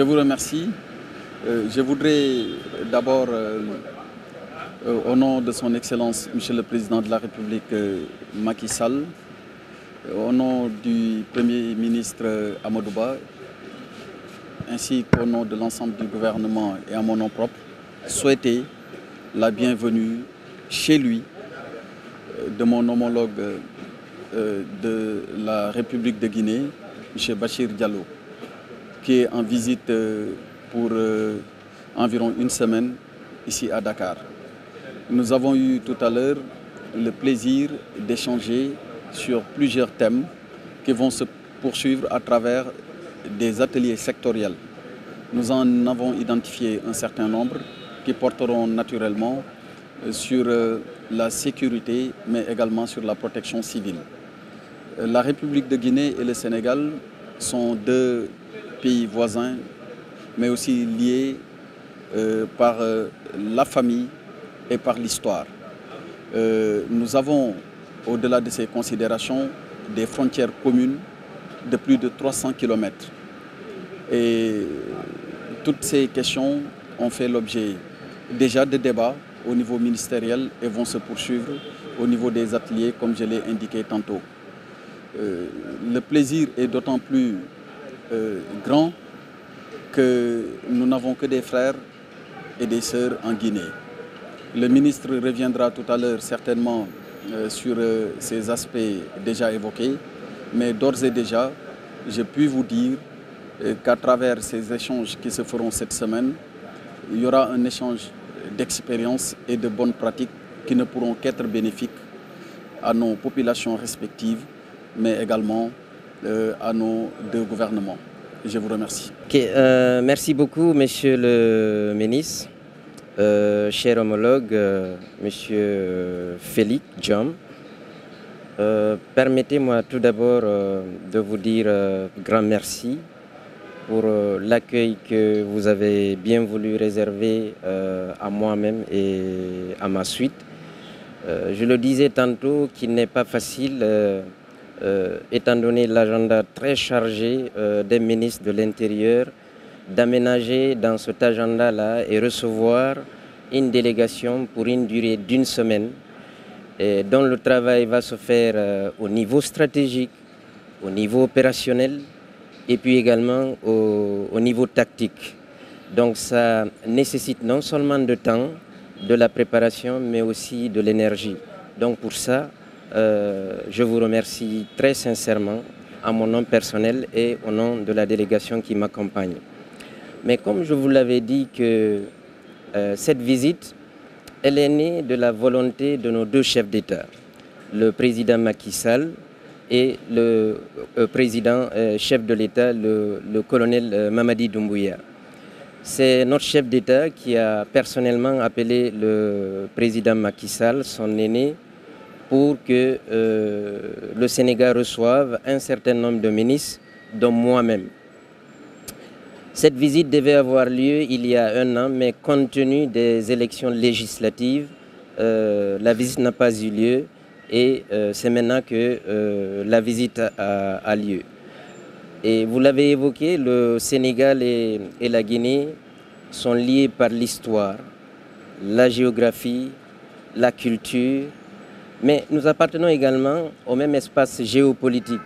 vous remercie. Je voudrais d'abord, au nom de son Excellence, Monsieur le Président de la République Macky Sall, au nom du Premier ministre Amadou Ba, ainsi qu'au nom de l'ensemble du gouvernement et à mon nom propre, souhaiter la bienvenue chez lui de mon homologue de la République de Guinée, M. Bachir Diallo, qui est en visite pour environ une semaine ici à Dakar. Nous avons eu tout à l'heure le plaisir d'échanger sur plusieurs thèmes qui vont se poursuivre à travers des ateliers sectoriels. Nous en avons identifié un certain nombre qui porteront naturellement sur la sécurité, mais également sur la protection civile. La République de Guinée et le Sénégal sont deux pays voisins, mais aussi liés par la famille et par l'histoire. Nous avons, au-delà de ces considérations, des frontières communes de plus de 300 km. Et toutes ces questions ont fait l'objet déjà de débats au niveau ministériel et vont se poursuivre au niveau des ateliers, comme je l'ai indiqué tantôt. Le plaisir est d'autant plus grand que nous n'avons que des frères et des sœurs en Guinée. Le ministre reviendra tout à l'heure certainement sur ces aspects déjà évoqués, mais d'ores et déjà, je puis vous dire qu'à travers ces échanges qui se feront cette semaine, il y aura un échange d'expériences et de bonnes pratiques qui ne pourront qu'être bénéfiques à nos populations respectives, mais également à nos deux gouvernements. Je vous remercie. Merci beaucoup, Monsieur le ministre, cher homologue, Monsieur Félix Diome. Permettez-moi tout d'abord de vous dire grand merci pour l'accueil que vous avez bien voulu réserver à moi-même et à ma suite. Je le disais tantôt qu'il n'est pas facile, étant donné l'agenda très chargé des ministres de l'Intérieur, d'aménager dans cet agenda-là et recevoir une délégation pour une durée d'une semaine, dont le travail va se faire au niveau stratégique, au niveau opérationnel, et puis également au niveau tactique. Donc ça nécessite non seulement de temps, de la préparation, mais aussi de l'énergie. Donc pour ça, je vous remercie très sincèrement à mon nom personnel et au nom de la délégation qui m'accompagne. Mais comme je vous l'avais dit que cette visite, elle est née de la volonté de nos deux chefs d'État, le président Macky Sall et le président chef de l'État, le colonel Mamadi Doumbouya. C'est notre chef d'État qui a personnellement appelé le président Macky Sall, son aîné, pour que le Sénégal reçoive un certain nombre de ministres, dont moi-même. Cette visite devait avoir lieu il y a un an, mais compte tenu des élections législatives, la visite n'a pas eu lieu. Et c'est maintenant que la visite a lieu. Et vous l'avez évoqué, le Sénégal et la Guinée sont liés par l'histoire, la géographie, la culture, mais nous appartenons également au même espace géopolitique.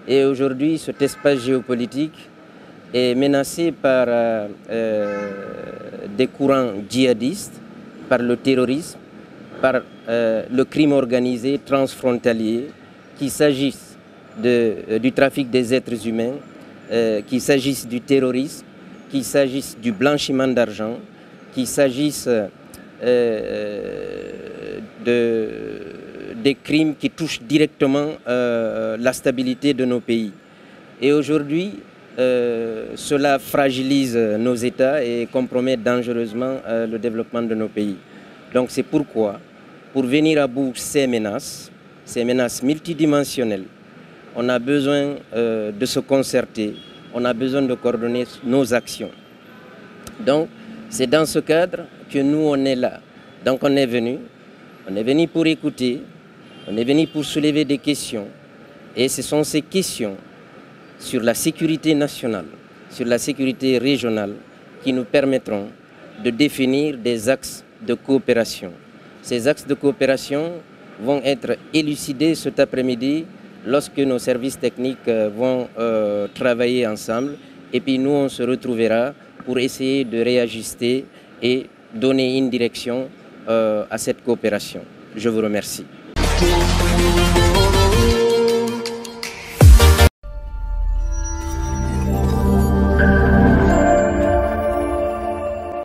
Et aujourd'hui, cet espace géopolitique est menacé par des courants djihadistes, par le terrorisme, par le crime organisé transfrontalier, qu'il s'agisse du trafic des êtres humains, qu'il s'agisse du terrorisme, qu'il s'agisse du blanchiment d'argent, qu'il s'agisse des crimes qui touchent directement la stabilité de nos pays. Et aujourd'hui, cela fragilise nos États et compromet dangereusement le développement de nos pays. Donc c'est pourquoi, pour venir à bout ces menaces multidimensionnelles, on a besoin de se concerter, on a besoin de coordonner nos actions. Donc c'est dans ce cadre que nous on est là. Donc on est venu pour écouter, on est venu pour soulever des questions. Et ce sont ces questions sur la sécurité nationale, sur la sécurité régionale qui nous permettront de définir des axes de coopération. Ces axes de coopération vont être élucidés cet après-midi lorsque nos services techniques vont travailler ensemble. Et puis nous, on se retrouvera pour essayer de réajuster et donner une direction à cette coopération. Je vous remercie.